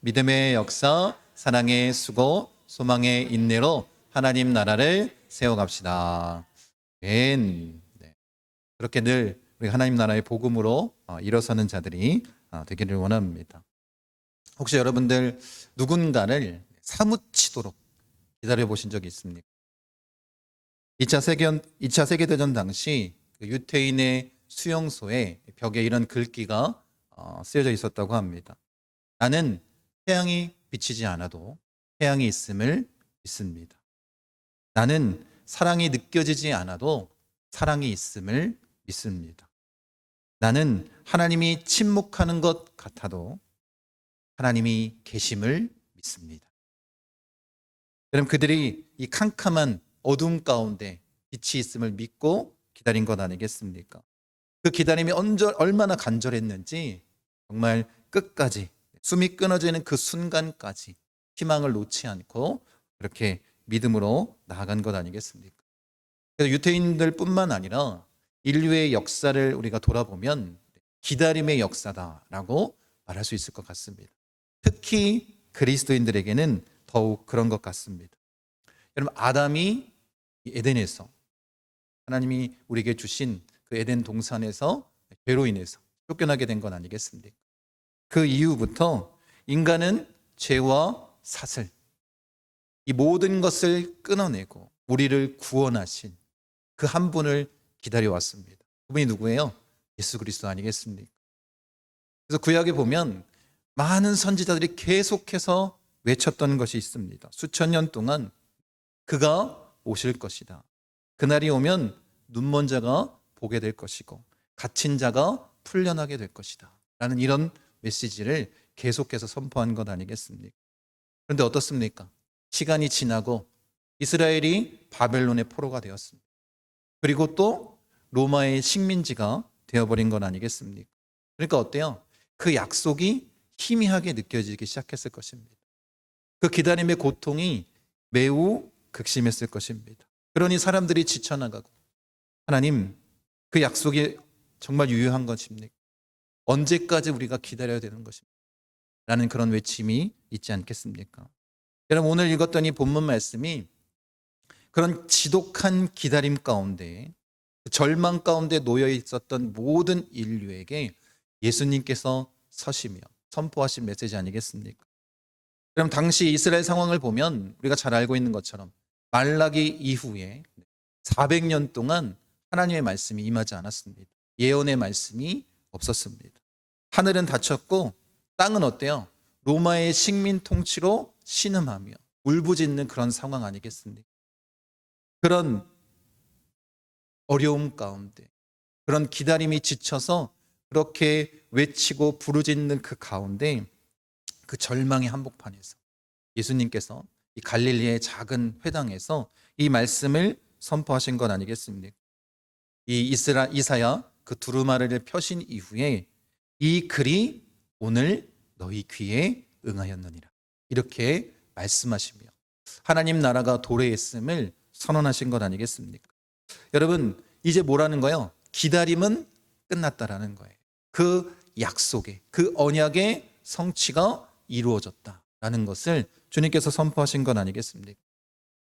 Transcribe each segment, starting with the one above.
믿음의 역사, 사랑의 수고, 소망의 인내로 하나님 나라를 세워갑시다. 네. 그렇게 늘 우리 하나님 나라의 복음으로 일어서는 자들이 되기를 원합니다. 혹시 여러분들 누군가를 사무치도록 기다려보신 적이 있습니까? 2차 세계대전 당시 그 유태인의 수용소에 벽에 이런 글귀가 쓰여져 있었다고 합니다. 나는 태양이 비치지 않아도 태양이 있음을 믿습니다. 나는 사랑이 느껴지지 않아도 사랑이 있음을 믿습니다. 나는 하나님이 침묵하는 것 같아도 하나님이 계심을 믿습니다. 그럼 그들이 이 캄캄한 어둠 가운데 빛이 있음을 믿고 기다린 것 아니겠습니까? 그 기다림이 얼마나 간절했는지 정말 끝까지 숨이 끊어지는 그 순간까지 희망을 놓지 않고 그렇게 믿음으로 나아간 것 아니겠습니까? 그래서 유태인들뿐만 아니라 인류의 역사를 우리가 돌아보면 기다림의 역사다라고 말할 수 있을 것 같습니다. 특히 그리스도인들에게는 더욱 그런 것 같습니다. 여러분, 아담이 에덴에서 하나님이 우리에게 주신 그 에덴 동산에서 죄로 인해서 쫓겨나게 된 건 아니겠습니까? 그 이후부터 인간은 죄와 사슬, 이 모든 것을 끊어내고 우리를 구원하신 그 한 분을 기다려왔습니다. 그분이 누구예요? 예수 그리스도 아니겠습니까? 그래서 구약에 보면 많은 선지자들이 계속해서 외쳤던 것이 있습니다. 수천 년 동안 그가 오실 것이다. 그날이 오면 눈먼 자가 보게 될 것이고 갇힌 자가 풀려나게 될 것이다. 라는 이런 메시지를 계속해서 선포한 것 아니겠습니까? 그런데 어떻습니까? 시간이 지나고 이스라엘이 바벨론의 포로가 되었습니다. 그리고 또 로마의 식민지가 되어버린 건 아니겠습니까? 그러니까 어때요? 그 약속이 희미하게 느껴지기 시작했을 것입니다. 그 기다림의 고통이 매우 극심했을 것입니다. 그러니 사람들이 지쳐나가고 하나님, 그 약속이 정말 유효한 것입니까? 언제까지 우리가 기다려야 되는 것입니까? 라는 그런 외침이 있지 않겠습니까? 여러분, 오늘 읽었던 이 본문 말씀이 그런 지독한 기다림 가운데 절망 가운데 놓여 있었던 모든 인류에게 예수님께서 서시며 선포하신 메시지 아니겠습니까? 그럼 당시 이스라엘 상황을 보면 우리가 잘 알고 있는 것처럼 말라기 이후에 400년 동안 하나님의 말씀이 임하지 않았습니다. 예언의 말씀이 없었습니다. 하늘은 닫혔고 땅은 어때요? 로마의 식민 통치로 신음하며 울부짖는 그런 상황 아니겠습니까? 그런 어려움 가운데, 그런 기다림이 지쳐서 그렇게 외치고 부르짖는 그 가운데, 그 절망의 한복판에서 예수님께서 이 갈릴리의 작은 회당에서 이 말씀을 선포하신 것 아니겠습니까? 이 이사야 그 두루마리를 펴신 이후에 이 글이 오늘 너희 귀에 응하였느니라, 이렇게 말씀하시며 하나님 나라가 도래했음을 선언하신 것 아니겠습니까? 여러분, 이제 뭐라는 거예요? 기다림은 끝났다라는 거예요. 그 약속의, 그 언약의 성취가 이루어졌다라는 것을 주님께서 선포하신 건 아니겠습니까?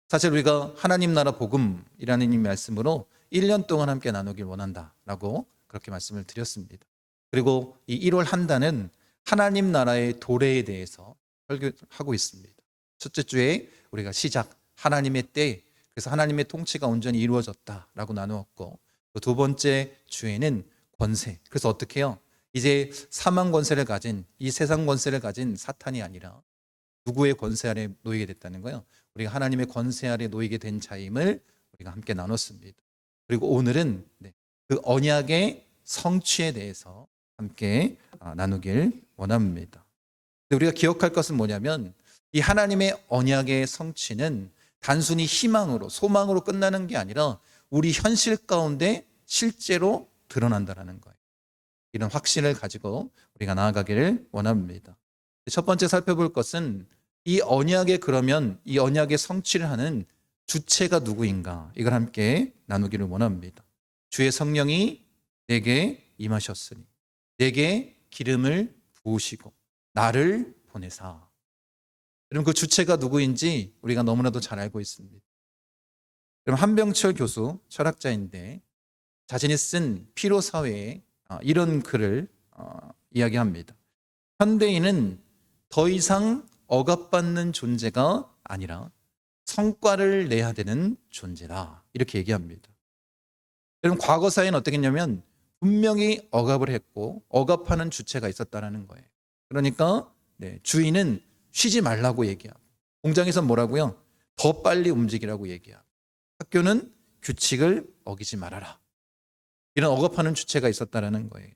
사실 우리가 하나님 나라 복음이라는 이 말씀으로 1년 동안 함께 나누길 원한다라고 그렇게 말씀을 드렸습니다. 그리고 이 1월 한 달은 하나님 나라의 도래에 대해서 설교하고 있습니다. 첫째 주에 우리가 시작, 하나님의 때, 그래서 하나님의 통치가 온전히 이루어졌다라고 나누었고, 또 두 번째 주에는 권세, 그래서 어떻게 해요? 이제 사망 권세를 가진, 이 세상 권세를 가진 사탄이 아니라 누구의 권세 아래 놓이게 됐다는 거예요? 우리가 하나님의 권세 아래 놓이게 된 자임을 우리가 함께 나눴습니다. 그리고 오늘은 그 언약의 성취에 대해서 함께 나누길 원합니다. 우리가 기억할 것은 뭐냐면 이 하나님의 언약의 성취는 단순히 희망으로, 소망으로 끝나는 게 아니라 우리 현실 가운데 실제로 드러난다는 거예요. 이런 확신을 가지고 우리가 나아가기를 원합니다. 첫 번째 살펴볼 것은 이 언약에, 그러면 이 언약의 성취를 하는 주체가 누구인가, 이걸 함께 나누기를 원합니다. 주의 성령이 내게 임하셨으니 내게 기름을 부으시고 나를 보내사. 여러분 그 주체가 누구인지 우리가 너무나도 잘 알고 있습니다. 그럼 한병철 교수 철학자인데 자신이 쓴 피로사회에 이런 글을 이야기합니다. 현대인은 더 이상 억압받는 존재가 아니라 성과를 내야 되는 존재다. 이렇게 얘기합니다. 여러분 과거 사회는 어떻게 했냐면 분명히 억압을 했고 억압하는 주체가 있었다는 거예요. 그러니까 주인은 쉬지 말라고 얘기하고 공장에서 뭐라고요? 더 빨리 움직이라고 얘기하고 학교는 규칙을 어기지 말아라. 이런 억압하는 주체가 있었다는 거예요.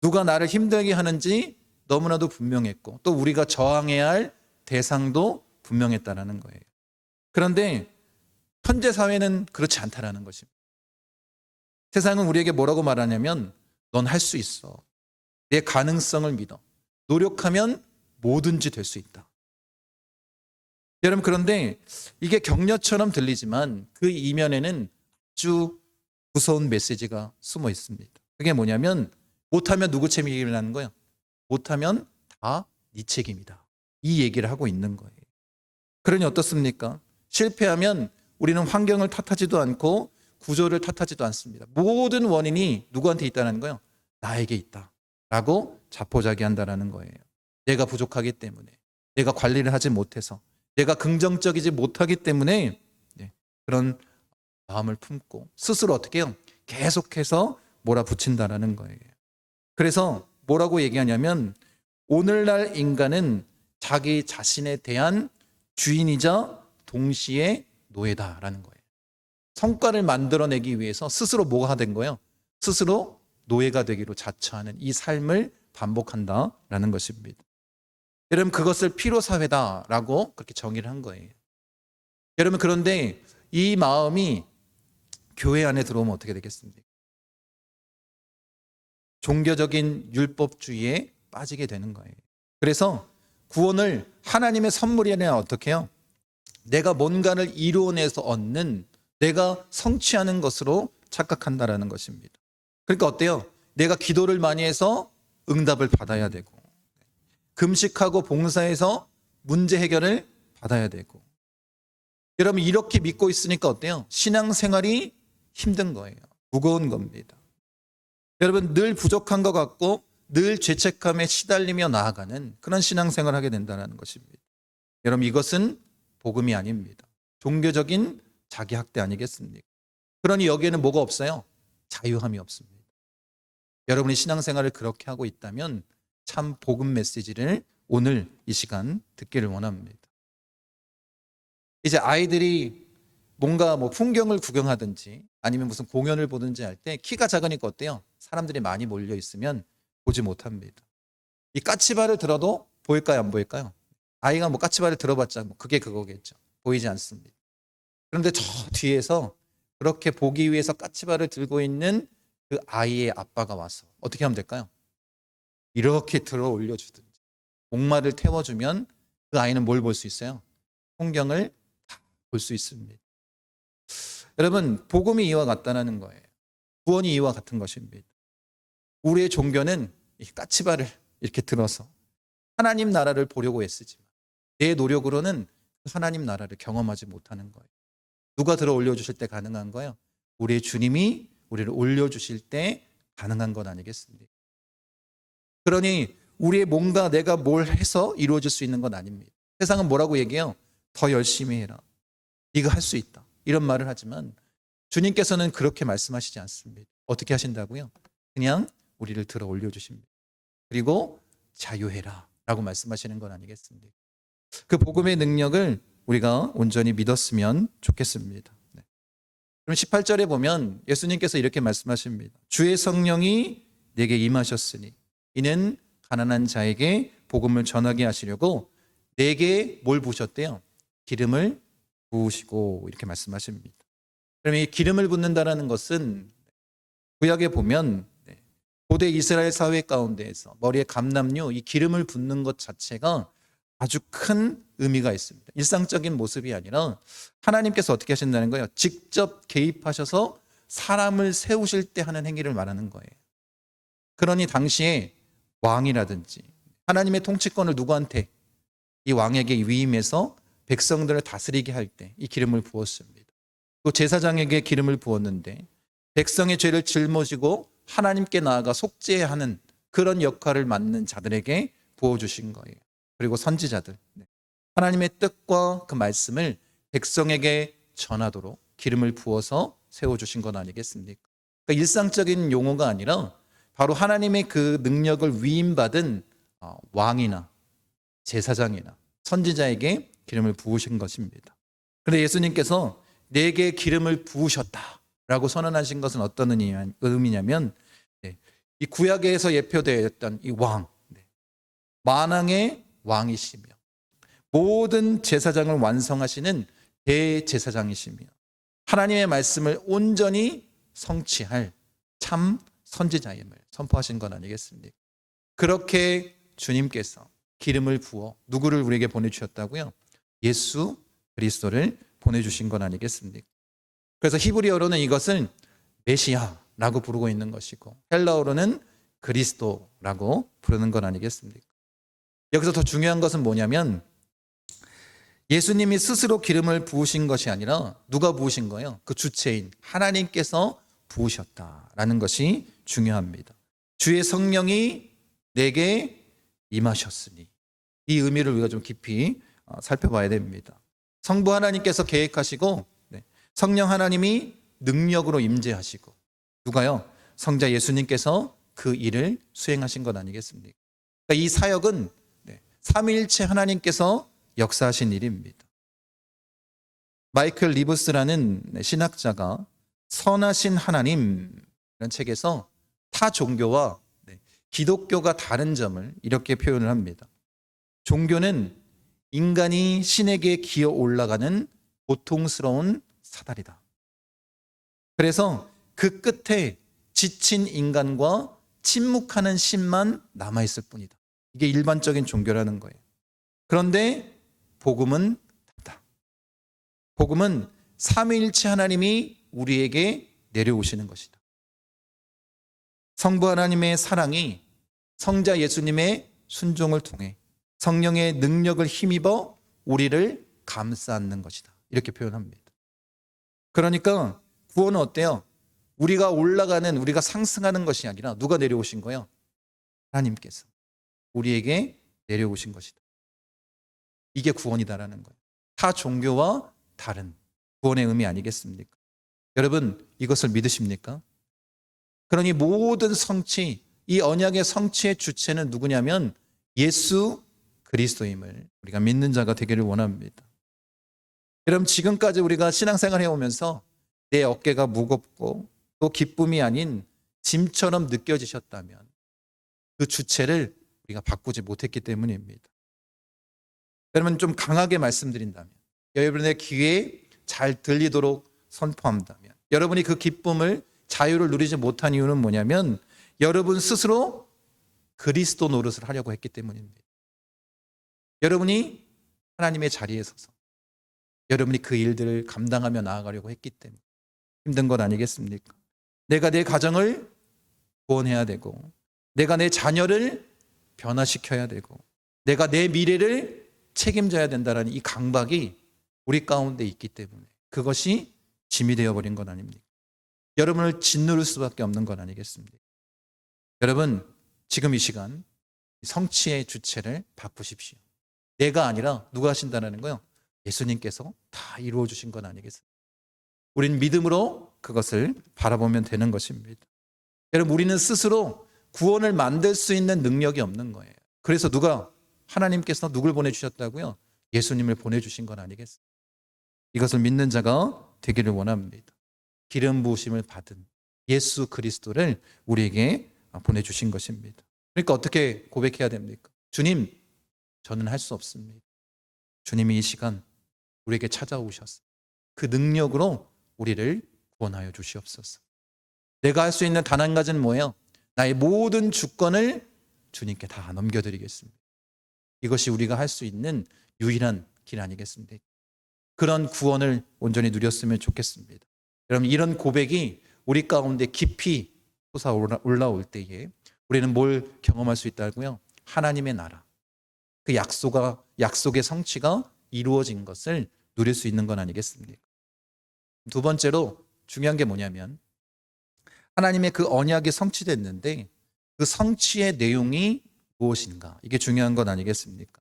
누가 나를 힘들게 하는지 너무나도 분명했고 또 우리가 저항해야 할 대상도 분명했다는 거예요. 그런데 현재 사회는 그렇지 않다는 것입니다. 세상은 우리에게 뭐라고 말하냐면 넌 할 수 있어. 내 가능성을 믿어. 노력하면 뭐든지 될 수 있다. 여러분 그런데 이게 격려처럼 들리지만 그 이면에는 아주 무서운 메시지가 숨어 있습니다. 그게 뭐냐면 못하면 누구 책임이라는 거예요? 못하면 다 네 책임이다. 이 얘기를 하고 있는 거예요. 그러니 어떻습니까? 실패하면 우리는 환경을 탓하지도 않고 구조를 탓하지도 않습니다. 모든 원인이 누구한테 있다는 거예요? 나에게 있다. 라고 자포자기한다는 거예요. 내가 부족하기 때문에, 내가 관리를 하지 못해서, 내가 긍정적이지 못하기 때문에 그런 마음을 품고 스스로 어떻게 해요? 계속해서 몰아붙인다는 거예요. 그래서 뭐라고 얘기하냐면 오늘날 인간은 자기 자신에 대한 주인이자 동시에 노예다라는 거예요. 성과를 만들어내기 위해서 스스로 뭐가 된 거예요? 스스로 노예가 되기로 자처하는 이 삶을 반복한다라는 것입니다. 여러분 그것을 피로사회다라고 그렇게 정의를 한 거예요. 여러분 그런데 이 마음이 교회 안에 들어오면 어떻게 되겠습니까? 종교적인 율법주의에 빠지게 되는 거예요. 그래서 구원을 하나님의 선물이 아니라 어떻게 해요? 내가 뭔가를 이루어내서 얻는 내가 성취하는 것으로 착각한다라는 것입니다. 그러니까 어때요? 내가 기도를 많이 해서 응답을 받아야 되고 금식하고 봉사해서 문제 해결을 받아야 되고 여러분 이렇게 믿고 있으니까 어때요? 신앙생활이 힘든 거예요. 무거운 겁니다. 여러분 늘 부족한 것 같고 늘 죄책감에 시달리며 나아가는 그런 신앙생활을 하게 된다는 것입니다. 여러분 이것은 복음이 아닙니다. 종교적인 자기학대 아니겠습니까? 그러니 여기에는 뭐가 없어요? 자유함이 없습니다. 여러분이 신앙생활을 그렇게 하고 있다면 참 복음 메시지를 오늘 이 시간 듣기를 원합니다. 이제 아이들이 뭔가 풍경을 구경하든지 아니면 무슨 공연을 보든지 할 때 키가 작으니까 어때요? 사람들이 많이 몰려 있으면 보지 못합니다. 이 까치발을 들어도 보일까요? 안 보일까요? 아이가 까치발을 들어봤자 그게 그거겠죠. 보이지 않습니다. 그런데 저 뒤에서 그렇게 보기 위해서 까치발을 들고 있는 그 아이의 아빠가 와서 어떻게 하면 될까요? 이렇게 들어 올려주든지 목마를 태워주면 그 아이는 뭘 볼 수 있어요? 풍경을 다 볼 수 있습니다. 여러분 복음이 이와 같다는 거예요. 구원이 이와 같은 것입니다. 우리의 종교는 이 까치발을 이렇게 들어서 하나님 나라를 보려고 애쓰지만 내 노력으로는 하나님 나라를 경험하지 못하는 거예요. 누가 들어 올려주실 때 가능한 거예요? 우리의 주님이 우리를 올려주실 때 가능한 건 아니겠습니까? 그러니 우리의 뭔가 내가 뭘 해서 이루어질 수 있는 건 아닙니다. 세상은 뭐라고 얘기해요? 더 열심히 해라. 네가 할 수 있다. 이런 말을 하지만 주님께서는 그렇게 말씀하시지 않습니다. 어떻게 하신다고요? 그냥 우리를 들어 올려주십니다. 그리고 자유해라 라고 말씀하시는 건 아니겠습니까? 그 복음의 능력을 우리가 온전히 믿었으면 좋겠습니다. 그럼 18절에 보면 예수님께서 이렇게 말씀하십니다. 주의 성령이 내게 임하셨으니 이는 가난한 자에게 복음을 전하게 하시려고 내게 뭘 부으셨대요? 기름을 부으시고 이렇게 말씀하십니다. 그럼 이 기름을 붓는다는 것은 구약에 보면 고대 이스라엘 사회 가운데에서 머리에 감람류 이 기름을 붓는 것 자체가 아주 큰 의미가 있습니다. 일상적인 모습이 아니라 하나님께서 어떻게 하신다는 거예요? 직접 개입하셔서 사람을 세우실 때 하는 행위를 말하는 거예요. 그러니 당시에 왕이라든지 하나님의 통치권을 누구한테? 이 왕에게 위임해서 백성들을 다스리게 할 때 이 기름을 부었습니다. 또 제사장에게 기름을 부었는데 백성의 죄를 짊어지고 하나님께 나아가 속죄하는 그런 역할을 맡는 자들에게 부어주신 거예요. 그리고 선지자들, 하나님의 뜻과 그 말씀을 백성에게 전하도록 기름을 부어서 세워주신 건 아니겠습니까? 그러니까 일상적인 용어가 아니라 바로 하나님의 그 능력을 위임받은 왕이나 제사장이나 선지자에게 기름을 부으신 것입니다. 그런데 예수님께서 내게 기름을 부으셨다라고 선언하신 것은 어떤 의미냐면 이 구약에서 예표되었던 이 왕, 만왕의 왕이시며 모든 제사장을 완성하시는 대제사장이시며 하나님의 말씀을 온전히 성취할 참 선지자임을 선포하신 건 아니겠습니까? 그렇게 주님께서 기름을 부어 누구를 우리에게 보내주셨다고요? 예수 그리스도를 보내주신 건 아니겠습니까? 그래서 히브리어로는 이것을 메시아라고 부르고 있는 것이고 헬라어로는 그리스도라고 부르는 건 아니겠습니까? 여기서 더 중요한 것은 뭐냐면 예수님이 스스로 기름을 부으신 것이 아니라 누가 부으신 거예요? 그 주체인 하나님께서 부으셨다라는 것이 중요합니다. 주의 성령이 내게 임하셨으니 이 의미를 우리가 좀 깊이 살펴봐야 됩니다. 성부 하나님께서 계획하시고 성령 하나님이 능력으로 임재하시고 누가요? 성자 예수님께서 그 일을 수행하신 것 아니겠습니까? 그러니까 이 사역은 삼위일체 하나님께서 역사하신 일입니다. 마이클 리브스라는 신학자가 선하신 하나님이라는 책에서 타 종교와 기독교가 다른 점을 이렇게 표현을 합니다. 종교는 인간이 신에게 기어 올라가는 고통스러운 사다리다. 그래서 그 끝에 지친 인간과 침묵하는 신만 남아있을 뿐이다. 이게 일반적인 종교라는 거예요. 그런데 복음은 다르다. 복음은 삼위일체 하나님이 우리에게 내려오시는 것이다. 성부 하나님의 사랑이 성자 예수님의 순종을 통해 성령의 능력을 힘입어 우리를 감싸 안는 것이다. 이렇게 표현합니다. 그러니까 구원은 어때요? 우리가 올라가는, 우리가 상승하는 것이 아니라 누가 내려오신 거예요? 하나님께서 우리에게 내려오신 것이다. 이게 구원이다라는 거예요. 타 종교와 다른 구원의 의미 아니겠습니까? 여러분 이것을 믿으십니까? 그러니 모든 성취, 이 언약의 성취의 주체는 누구냐면 예수 그리스도임을 우리가 믿는 자가 되기를 원합니다. 여러분 지금까지 우리가 신앙생활 해오면서 내 어깨가 무겁고 또 기쁨이 아닌 짐처럼 느껴지셨다면 그 주체를 우리가 바꾸지 못했기 때문입니다. 여러분 좀 강하게 말씀드린다면 여러분의 귀에 잘 들리도록 선포한다면 여러분이 그 기쁨을 자유를 누리지 못한 이유는 뭐냐면 여러분 스스로 그리스도 노릇을 하려고 했기 때문입니다. 여러분이 하나님의 자리에 서서 여러분이 그 일들을 감당하며 나아가려고 했기 때문에 힘든 것 아니겠습니까? 내가 내 가정을 구원해야 되고 내가 내 자녀를 변화시켜야 되고 내가 내 미래를 책임져야 된다는 이 강박이 우리 가운데 있기 때문에 그것이 짐이 되어버린 건 아닙니까? 여러분을 짓누를 수밖에 없는 건 아니겠습니까? 여러분 지금 이 시간 성취의 주체를 바꾸십시오. 내가 아니라 누가 하신다는 거요? 예수님께서 다 이루어 주신 건 아니겠습니까? 우린 믿음으로 그것을 바라보면 되는 것입니다. 여러분 우리는 스스로 구원을 만들 수 있는 능력이 없는 거예요. 그래서 하나님께서 누굴 보내주셨다고요? 예수님을 보내주신 건 아니겠습니까? 이것을 믿는 자가 되기를 원합니다. 기름 부으심을 받은 예수 그리스도를 우리에게 보내주신 것입니다. 그러니까 어떻게 고백해야 됩니까? 주님, 저는 할 수 없습니다. 주님이 이 시간 우리에게 찾아오셔서 그 능력으로 우리를 구원하여 주시옵소서. 내가 할 수 있는 단 한 가지는 뭐예요? 나의 모든 주권을 주님께 다 넘겨드리겠습니다. 이것이 우리가 할 수 있는 유일한 길 아니겠습니까? 그런 구원을 온전히 누렸으면 좋겠습니다. 여러분 이런 고백이 우리 가운데 깊이 솟아 올라올 때에 우리는 뭘 경험할 수 있다고요? 하나님의 나라, 그 약속의 성취가 이루어진 것을 누릴 수 있는 건 아니겠습니까? 두 번째로 중요한 게 뭐냐면 하나님의 그 언약이 성취됐는데 그 성취의 내용이 무엇인가? 이게 중요한 건 아니겠습니까?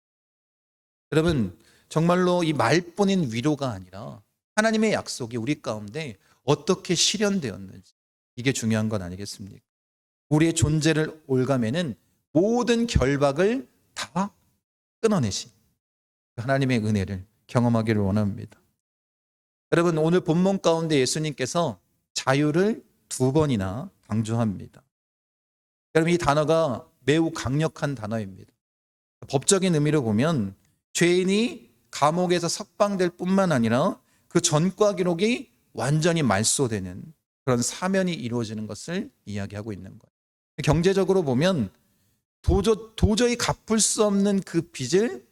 여러분, 정말로 이 말뿐인 위로가 아니라 하나님의 약속이 우리 가운데 어떻게 실현되었는지 이게 중요한 건 아니겠습니까? 우리의 존재를 올가매는 모든 결박을 다 끊어내신 하나님의 은혜를 경험하기를 원합니다. 여러분, 오늘 본문 가운데 예수님께서 자유를 2번이나 강조합니다. 여러분, 이 단어가 매우 강력한 단어입니다. 법적인 의미로 보면 죄인이 감옥에서 석방될 뿐만 아니라 그 전과 기록이 완전히 말소되는 그런 사면이 이루어지는 것을 이야기하고 있는 거예요. 경제적으로 보면 도저히 갚을 수 없는 그 빚을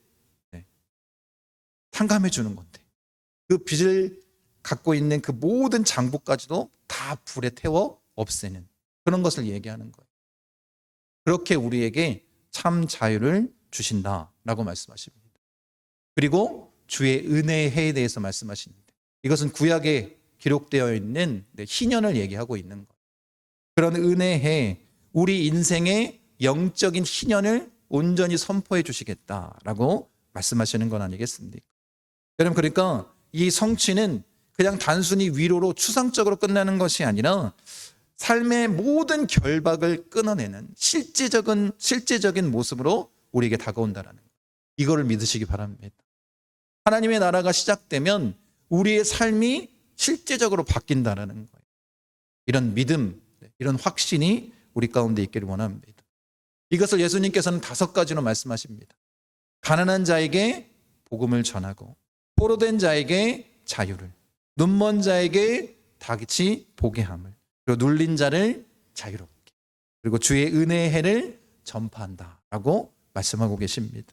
탕감해 주는 건데 그 빚을 갖고 있는 그 모든 장부까지도 다 불에 태워 없애는 그런 것을 얘기하는 거예요. 그렇게 우리에게 참 자유를 주신다라고 말씀하십니다. 그리고 주의 은혜의 해에 대해서 말씀하시는데 이것은 구약에 기록되어 있는 희년을 얘기하고 있는 거예요. 그런 은혜의 해, 우리 인생의 영적인 희년을 온전히 선포해 주시겠다라고 말씀하시는 건 아니겠습니까? 여러분, 그러니까 이 성취는 그냥 단순히 위로로 추상적으로 끝나는 것이 아니라 삶의 모든 결박을 끊어내는 실제적인 모습으로 우리에게 다가온다라는 거예요. 이거를 믿으시기 바랍니다. 하나님의 나라가 시작되면 우리의 삶이 실제적으로 바뀐다라는 거예요. 이런 믿음, 이런 확신이 우리 가운데 있기를 원합니다. 이것을 예수님께서는 5가지로 말씀하십니다. 가난한 자에게 복음을 전하고 포로된 자에게 자유를, 눈먼 자에게 다시 보게 함을, 그리고 눌린 자를 자유롭게, 그리고 주의 은혜의 해를 전파한다라고 말씀하고 계십니다.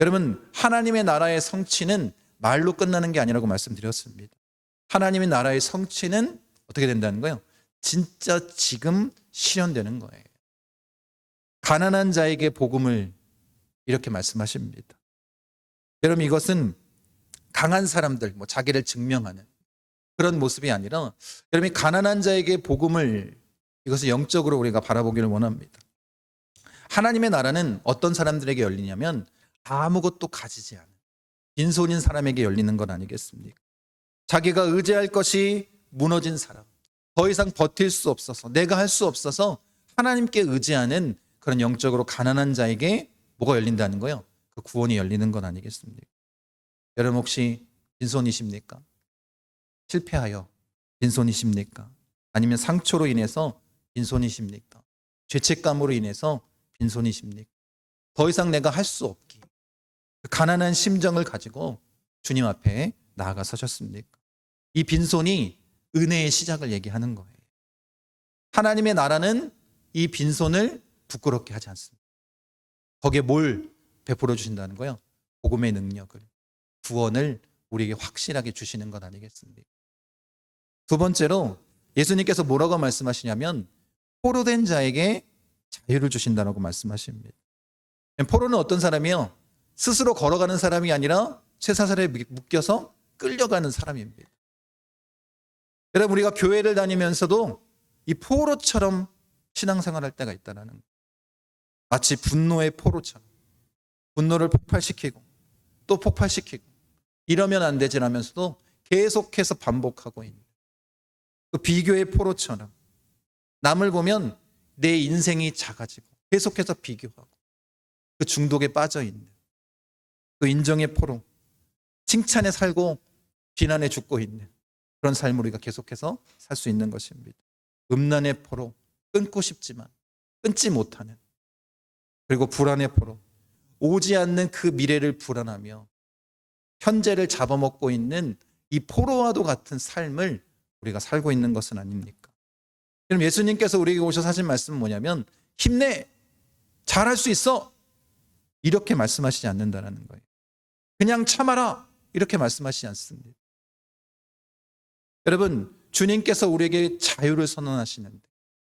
여러분, 하나님의 나라의 성취는 말로 끝나는 게 아니라고 말씀드렸습니다. 하나님의 나라의 성취는 어떻게 된다는 거예요? 진짜 지금 실현되는 거예요. 가난한 자에게 복음을 이렇게 말씀하십니다. 여러분, 이것은 강한 사람들, 자기를 증명하는 그런 모습이 아니라 여러분이 가난한 자에게 복음을 이것을 영적으로 우리가 바라보기를 원합니다. 하나님의 나라는 어떤 사람들에게 열리냐면 아무것도 가지지 않은 빈손인 사람에게 열리는 건 아니겠습니까? 자기가 의지할 것이 무너진 사람, 더 이상 버틸 수 없어서 내가 할 수 없어서 하나님께 의지하는 그런 영적으로 가난한 자에게 뭐가 열린다는 거예요? 그 구원이 열리는 건 아니겠습니까? 여러분, 혹시 빈손이십니까? 실패하여 빈손이십니까? 아니면 상처로 인해서 빈손이십니까? 죄책감으로 인해서 빈손이십니까? 더 이상 내가 할 수 없기, 그 가난한 심정을 가지고 주님 앞에 나아가 서셨습니까? 이 빈손이 은혜의 시작을 얘기하는 거예요. 하나님의 나라는 이 빈손을 부끄럽게 하지 않습니다. 거기에 뭘 베풀어 주신다는 거예요? 복음의 능력을, 구원을 우리에게 확실하게 주시는 것 아니겠습니까? 두 번째로 예수님께서 뭐라고 말씀하시냐면 포로된 자에게 자유를 주신다라고 말씀하십니다. 포로는 어떤 사람이요? 스스로 걸어가는 사람이 아니라 쇠사슬에 묶여서 끌려가는 사람입니다. 여러분, 우리가 교회를 다니면서도 이 포로처럼 신앙생활할 때가 있다는 거예요. 마치 분노의 포로처럼 분노를 폭발시키고 또 폭발시키고 이러면 안 되지라면서도 계속해서 반복하고 있는 그 비교의 포로처럼 남을 보면 내 인생이 작아지고 계속해서 비교하고 그 중독에 빠져 있는 그 인정의 포로, 칭찬에 살고 비난에 죽고 있는 그런 삶을 우리가 계속해서 살 수 있는 것입니다. 음란의 포로, 끊고 싶지만 끊지 못하는, 그리고 불안의 포로, 오지 않는 그 미래를 불안하며 현재를 잡아먹고 있는 이 포로와도 같은 삶을 우리가 살고 있는 것은 아닙니까? 그럼 예수님께서 우리에게 오셔서 하신 말씀은 뭐냐면 힘내, 잘할 수 있어, 이렇게 말씀하시지 않는다는 거예요. 그냥 참아라, 이렇게 말씀하시지 않습니다. 여러분, 주님께서 우리에게 자유를 선언하시는데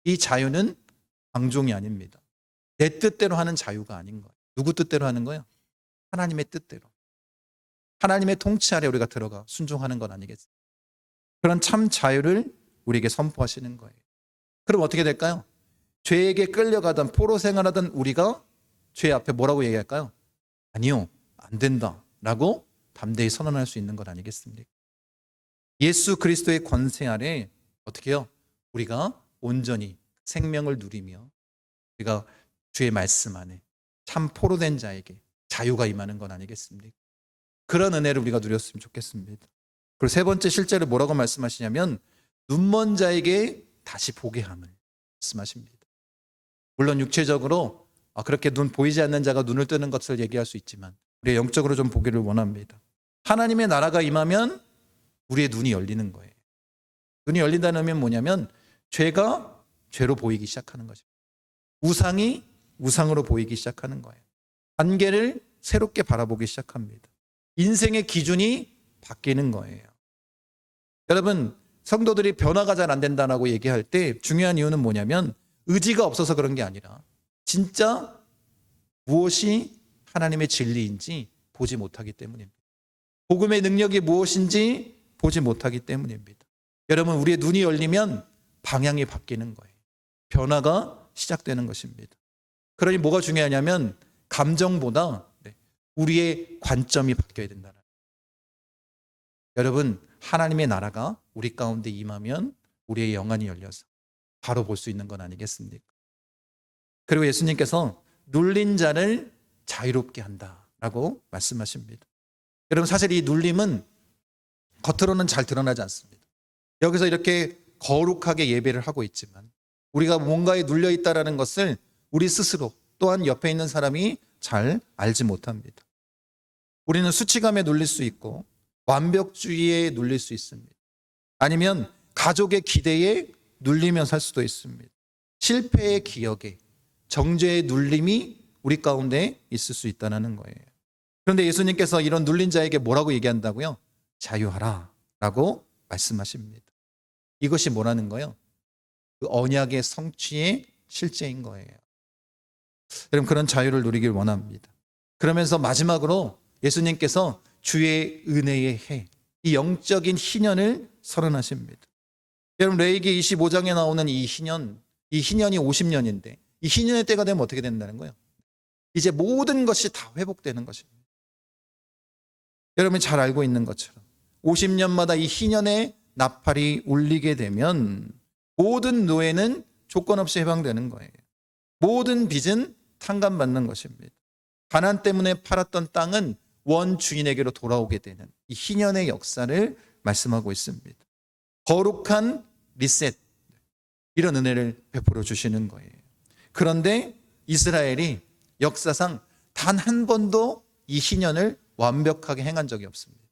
이 자유는 방종이 아닙니다. 내 뜻대로 하는 자유가 아닌 거예요. 누구 뜻대로 하는 거예요? 하나님의 뜻대로. 하나님의 통치 아래 우리가 들어가 순종하는 건 아니겠어요? 그런 참 자유를 우리에게 선포하시는 거예요. 그럼 어떻게 될까요? 죄에게 끌려가던 포로 생활하던 우리가 죄 앞에 뭐라고 얘기할까요? 아니요, 안 된다 라고 담대히 선언할 수 있는 것 아니겠습니까? 예수 그리스도의 권세 아래 어떻게 해요? 우리가 온전히 생명을 누리며 우리가 주의 말씀 안에 참 포로된 자에게 자유가 임하는 건 아니겠습니까? 그런 은혜를 우리가 누렸으면 좋겠습니다. 그리고 세 번째 실제로 뭐라고 말씀하시냐면 눈먼 자에게 다시 보게 함을 말씀하십니다. 물론 육체적으로 그렇게 눈 보이지 않는 자가 눈을 뜨는 것을 얘기할 수 있지만 우리가 영적으로 좀 보기를 원합니다. 하나님의 나라가 임하면 우리의 눈이 열리는 거예요. 눈이 열린다는 의미는 뭐냐면 죄가 죄로 보이기 시작하는 것입니다. 우상이 우상으로 보이기 시작하는 거예요. 관계를 새롭게 바라보기 시작합니다. 인생의 기준이 바뀌는 거예요. 여러분, 성도들이 변화가 잘 안 된다고 얘기할 때 중요한 이유는 뭐냐면 의지가 없어서 그런 게 아니라 진짜 무엇이 하나님의 진리인지 보지 못하기 때문입니다. 복음의 능력이 무엇인지 보지 못하기 때문입니다. 여러분, 우리의 눈이 열리면 방향이 바뀌는 거예요. 변화가 시작되는 것입니다. 그러니 뭐가 중요하냐면 감정보다 우리의 관점이 바뀌어야 된다는 거예요. 여러분, 하나님의 나라가 우리 가운데 임하면 우리의 영안이 열려서 바로 볼 수 있는 건 아니겠습니까? 그리고 예수님께서 눌린 자를 자유롭게 한다라고 말씀하십니다. 여러분, 사실 이 눌림은 겉으로는 잘 드러나지 않습니다. 여기서 이렇게 거룩하게 예배를 하고 있지만 우리가 뭔가에 눌려 있다는 것을 우리 스스로 또한 옆에 있는 사람이 잘 알지 못합니다. 우리는 수치감에 눌릴 수 있고 완벽주의에 눌릴 수 있습니다. 아니면 가족의 기대에 눌리며 살 수도 있습니다. 실패의 기억에, 정죄의 눌림이 우리 가운데 있을 수 있다는 거예요. 그런데 예수님께서 이런 눌린 자에게 뭐라고 얘기한다고요? 자유하라 라고 말씀하십니다. 이것이 뭐라는 거예요? 그 언약의 성취의 실제인 거예요. 여러분, 그런 자유를 누리길 원합니다. 그러면서 마지막으로 예수님께서 주의 은혜의 해, 이 영적인 희년을 선언하십니다. 여러분, 레위기 25장에 나오는 이 희년이 50년인데 이 희년의 때가 되면 어떻게 된다는 거예요? 이제 모든 것이 다 회복되는 것입니다. 여러분이 잘 알고 있는 것처럼 50년마다 이 희년의 나팔이 울리게 되면 모든 노예는 조건 없이 해방되는 거예요. 모든 빚은 탕감받는 것입니다. 가난 때문에 팔았던 땅은 원 주인에게로 돌아오게 되는 이 희년의 역사를 말씀하고 있습니다. 거룩한 리셋, 이런 은혜를 베풀어 주시는 거예요. 그런데 이스라엘이 역사상 단 한 번도 이 희년을 완벽하게 행한 적이 없습니다.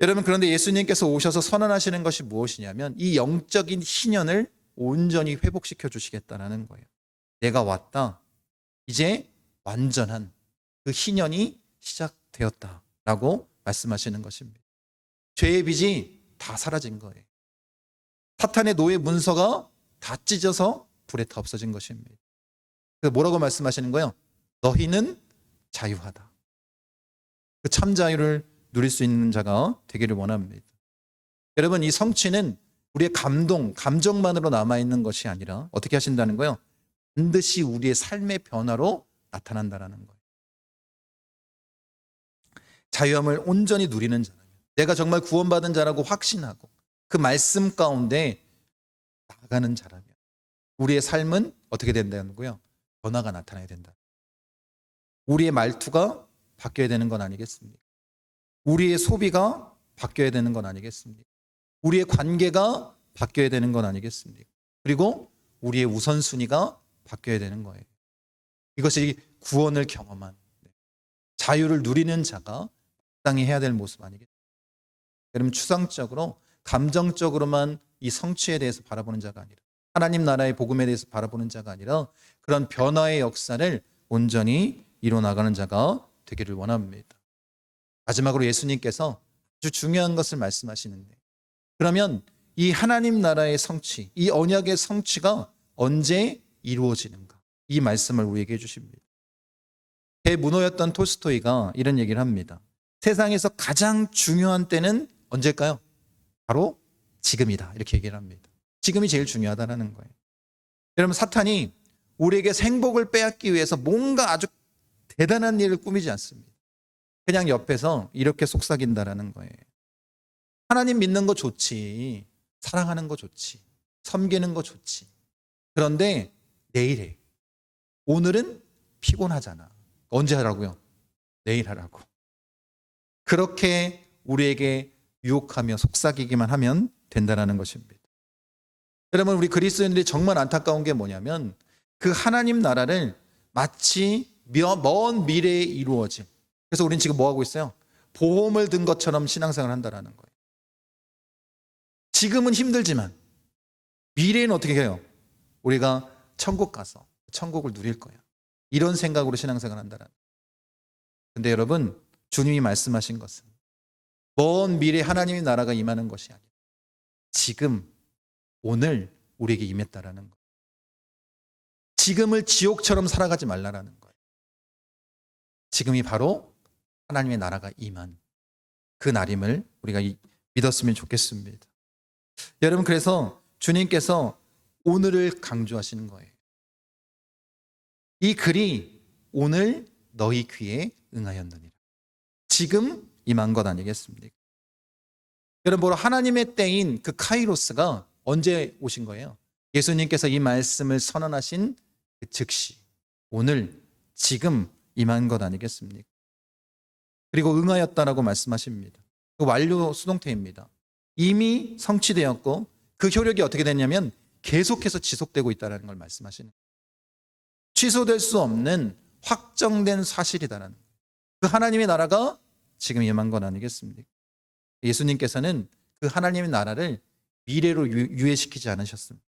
여러분, 그런데 예수님께서 오셔서 선언하시는 것이 무엇이냐면 이 영적인 희년을 온전히 회복시켜 주시겠다는 거예요. 내가 왔다. 이제 완전한 그 희년이 시작되었다라고 말씀하시는 것입니다. 죄의 빚이 다 사라진 거예요. 사탄의 노예 문서가 다 찢어서 불에 타 없어진 것입니다. 그래서 뭐라고 말씀하시는 거예요? 너희는 자유하다. 그 참 자유를 누릴 수 있는 자가 되기를 원합니다. 여러분, 이 성취는 우리의 감정만으로 남아있는 것이 아니라 어떻게 하신다는 거예요? 반드시 우리의 삶의 변화로 나타난다는 거예요. 자유함을 온전히 누리는 자라면, 내가 정말 구원받은 자라고 확신하고 그 말씀 가운데 나아가는 자라면 우리의 삶은 어떻게 된다는 거예요? 변화가 나타나야 된다. 우리의 말투가 바뀌어야 되는 건 아니겠습니까? 우리의 소비가 바뀌어야 되는 건 아니겠습니까? 우리의 관계가 바뀌어야 되는 건 아니겠습니까? 그리고 우리의 우선순위가 바뀌어야 되는 거예요. 이것이 구원을 경험한, 자유를 누리는 자가 마땅히 해야 될 모습 아니겠습니까? 여러분, 추상적으로 감정적으로만 이 성취에 대해서 바라보는 자가 아니라, 하나님 나라의 복음에 대해서 바라보는 자가 아니라 그런 변화의 역사를 온전히 이뤄나가는 자가 되기를 원합니다. 마지막으로 예수님께서 아주 중요한 것을 말씀하시는데, 그러면 이 하나님 나라의 성취, 이 언약의 성취가 언제 이루어지는가? 이 말씀을 우리에게 해주십니다. 대문호였던 톨스토이가 이런 얘기를 합니다. 세상에서 가장 중요한 때는 언제일까요? 바로 지금이다. 이렇게 얘기를 합니다. 지금이 제일 중요하다는 거예요. 여러분, 사탄이 우리에게 행복을 빼앗기 위해서 뭔가 아주 대단한 일을 꾸미지 않습니다. 그냥 옆에서 이렇게 속삭인다라는 거예요. 하나님 믿는 거 좋지. 사랑하는 거 좋지. 섬기는 거 좋지. 그런데 내일 해. 오늘은 피곤하잖아. 언제 하라고요? 내일 하라고. 그렇게 우리에게 유혹하며 속삭이기만 하면 된다는 것입니다. 여러분, 우리 그리스도인들이 정말 안타까운 게 뭐냐면 그 하나님 나라를 마치 먼 미래에 이루어질, 그래서 우리는 지금 뭐 하고 있어요? 보험을 든 것처럼 신앙생활을 한다는 거예요. 지금은 힘들지만 미래는 어떻게 해요? 우리가 천국 가서 천국을 누릴 거야. 이런 생각으로 신앙생활을 한다는 거예요. 근데 여러분, 주님이 말씀하신 것은 먼 미래 하나님의 나라가 임하는 것이 아니라 지금 오늘 우리에게 임했다라는 거예요. 지금을 지옥처럼 살아가지 말라라는 거예요. 지금이 바로 하나님의 나라가 임한 그 날임을 우리가 믿었으면 좋겠습니다. 여러분, 그래서 주님께서 오늘을 강조하시는 거예요. 이 글이 오늘 너희 귀에 응하였느니라. 지금 임한 것 아니겠습니까? 여러분, 바로 하나님의 때인 그 카이로스가 언제 오신 거예요? 예수님께서 이 말씀을 선언하신 그 즉시, 오늘 지금 임한 것 아니겠습니까? 그리고 응하였다라고 말씀하십니다. 그 완료 수동태입니다. 이미 성취되었고 그 효력이 어떻게 됐냐면 계속해서 지속되고 있다는 걸 말씀하시는 거예요. 취소될 수 없는 확정된 사실이다라는 거예요. 그 하나님의 나라가 지금 임한 건 아니겠습니까? 예수님께서는 그 하나님의 나라를 미래로 유예시키지 않으셨습니다.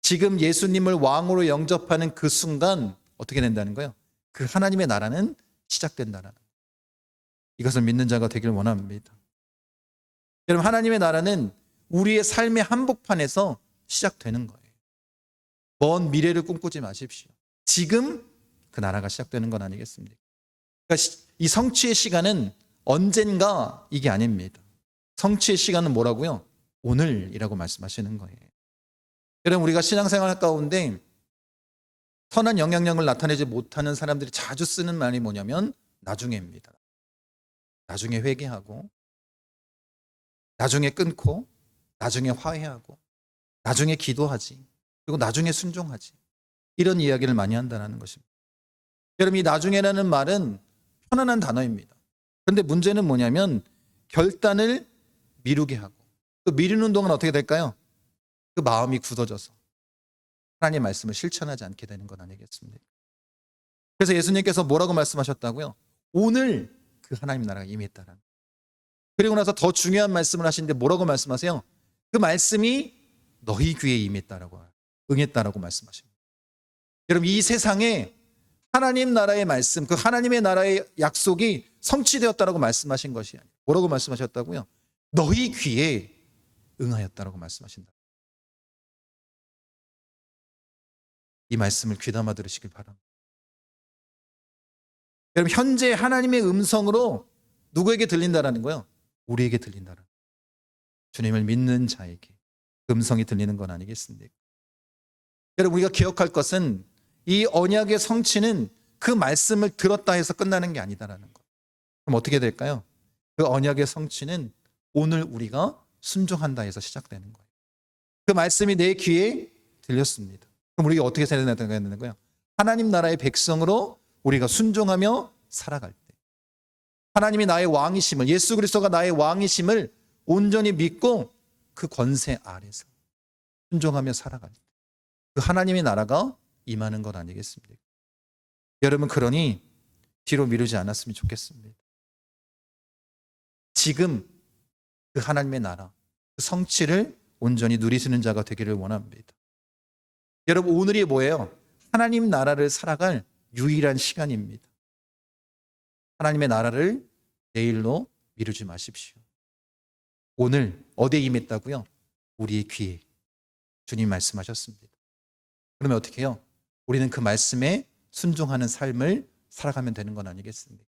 지금 예수님을 왕으로 영접하는 그 순간 어떻게 된다는 거예요? 그 하나님의 나라는 시작된다는 거예요. 이것을 믿는 자가 되길 원합니다. 여러분, 하나님의 나라는 우리의 삶의 한복판에서 시작되는 거예요. 먼 미래를 꿈꾸지 마십시오. 지금 그 나라가 시작되는 건 아니겠습니까? 그러니까 이 성취의 시간은 언젠가 이게 아닙니다. 성취의 시간은 뭐라고요? 오늘이라고 말씀하시는 거예요. 여러분, 우리가 신앙생활 가운데 선한 영향력을 나타내지 못하는 사람들이 자주 쓰는 말이 뭐냐면 나중에입니다. 나중에 회개하고, 나중에 끊고, 나중에 화해하고, 나중에 기도하지, 그리고 나중에 순종하지. 이런 이야기를 많이 한다는 것입니다. 여러분, 이 나중에라는 말은 편안한 단어입니다. 그런데 문제는 뭐냐면 결단을 미루게 하고, 그 미루는 동안 어떻게 될까요? 그 마음이 굳어져서 하나님의 말씀을 실천하지 않게 되는 건 아니겠습니까? 그래서 예수님께서 뭐라고 말씀하셨다고요? 오늘 그 하나님 나라가 임했다라는. 그리고 나서 더 중요한 말씀을 하시는데 뭐라고 말씀하세요? 그 말씀이 너희 귀에 임했다라고, 응했다라고 말씀하십니다. 여러분, 이 세상에 하나님 나라의 말씀, 그 하나님의 나라의 약속이 성취되었다라고 말씀하신 것이 아니에요. 뭐라고 말씀하셨다고요? 너희 귀에 응하였다라고 말씀하신다. 이 말씀을 귀담아 들으시길 바랍니다. 여러분, 현재 하나님의 음성으로 누구에게 들린다라는 거예요? 우리에게 들린다라는 거예요. 주님을 믿는 자에게 음성이 들리는 건 아니겠습니까? 여러분, 우리가 기억할 것은 이 언약의 성취는 그 말씀을 들었다 해서 끝나는 게 아니다라는 거. 그럼 어떻게 될까요? 그 언약의 성취는 오늘 우리가 순종한다 해서 시작되는 거예요. 그 말씀이 내 귀에 들렸습니다. 그럼 우리가 어떻게 살아야 되는 거예요? 하나님 나라의 백성으로 우리가 순종하며 살아갈 때, 하나님이 나의 왕이심을, 예수 그리스도가 나의 왕이심을 온전히 믿고 그 권세 아래서 순종하며 살아갈 때, 그 하나님의 나라가 임하는 것 아니겠습니까? 여러분, 그러니 뒤로 미루지 않았으면 좋겠습니다. 지금 그 하나님의 나라, 그 성취를 온전히 누리시는 자가 되기를 원합니다. 여러분, 오늘이 뭐예요? 하나님 나라를 살아갈 유일한 시간입니다. 하나님의 나라를 내일로 미루지 마십시오. 오늘 어디에 임했다고요? 우리의 귀에. 주님 말씀하셨습니다. 그러면 어떻게 해요? 우리는 그 말씀에 순종하는 삶을 살아가면 되는 건 아니겠습니까?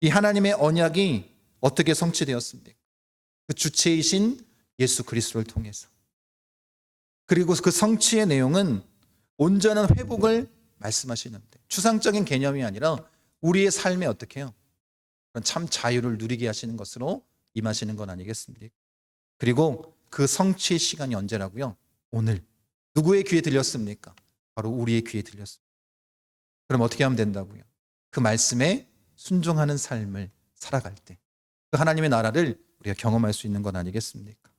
이 하나님의 언약이 어떻게 성취되었습니까? 그 주체이신 예수 그리스도를 통해서. 그리고 그 성취의 내용은 온전한 회복을 말씀하시는데, 추상적인 개념이 아니라 우리의 삶에 어떻게 해요? 그런 참 자유를 누리게 하시는 것으로 임하시는 건 아니겠습니까? 그리고 그 성취의 시간이 언제라고요? 오늘. 누구의 귀에 들렸습니까? 바로 우리의 귀에 들렸습니다. 그럼 어떻게 하면 된다고요? 그 말씀에 순종하는 삶을 살아갈 때 그 하나님의 나라를 우리가 경험할 수 있는 건 아니겠습니까?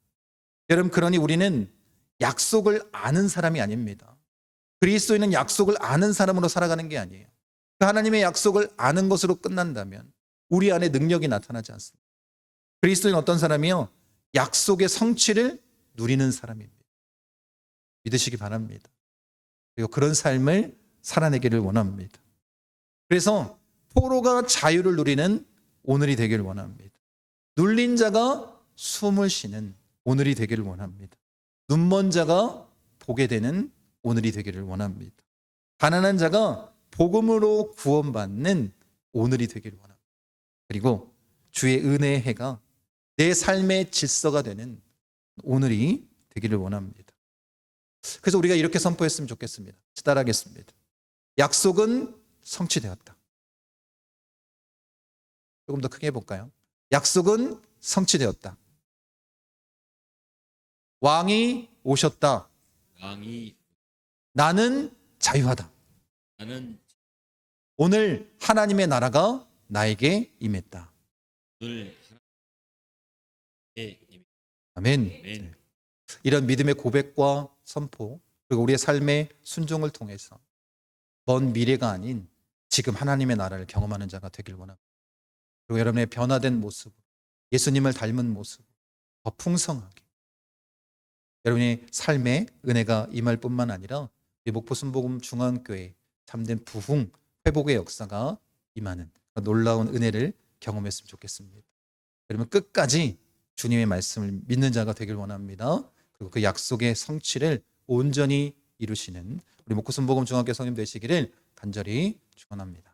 여러분, 그러니 우리는 약속을 아는 사람이 아닙니다. 그리스도인은 약속을 아는 사람으로 살아가는 게 아니에요. 그 하나님의 약속을 아는 것으로 끝난다면 우리 안에 능력이 나타나지 않습니다. 그리스도인은 어떤 사람이요? 약속의 성취를 누리는 사람입니다. 믿으시기 바랍니다. 그리고 그런 삶을 살아내기를 원합니다. 그래서 포로가 자유를 누리는 오늘이 되기를 원합니다. 눌린 자가 숨을 쉬는 오늘이 되기를 원합니다. 눈먼 자가 보게 되는 오늘이 되기를 원합니다. 가난한 자가 복음으로 구원받는 오늘이 되기를 원합니다. 그리고 주의 은혜의 해가 내 삶의 질서가 되는 오늘이 되기를 원합니다. 그래서 우리가 이렇게 선포했으면 좋겠습니다. 따라하겠습니다. 약속은 성취되었다. 조금 더 크게 해볼까요? 약속은 성취되었다. 왕이 오셨다. 왕이 나는 자유하다. 나는 오늘 하나님의 나라가 나에게 임했다. 오늘 하나님의 아멘. 아멘. 이런 믿음의 고백과 선포, 그리고 우리의 삶의 순종을 통해서 먼 미래가 아닌 지금 하나님의 나라를 경험하는 자가 되길 원합니다. 그리고 여러분의 변화된 모습, 예수님을 닮은 모습, 더 풍성하게 여러분의 삶에 은혜가 임할 뿐만 아니라 목포 순복음 중앙교회 참된 부흥, 회복의 역사가 임하는 놀라운 은혜를 경험했으면 좋겠습니다. 여러분 끝까지 주님의 말씀을 믿는 자가 되길 원합니다. 그리고 그 약속의 성취를 온전히 이루시는 우리 목포 순복음 중앙교회 성님 되시기를 간절히 축원합니다.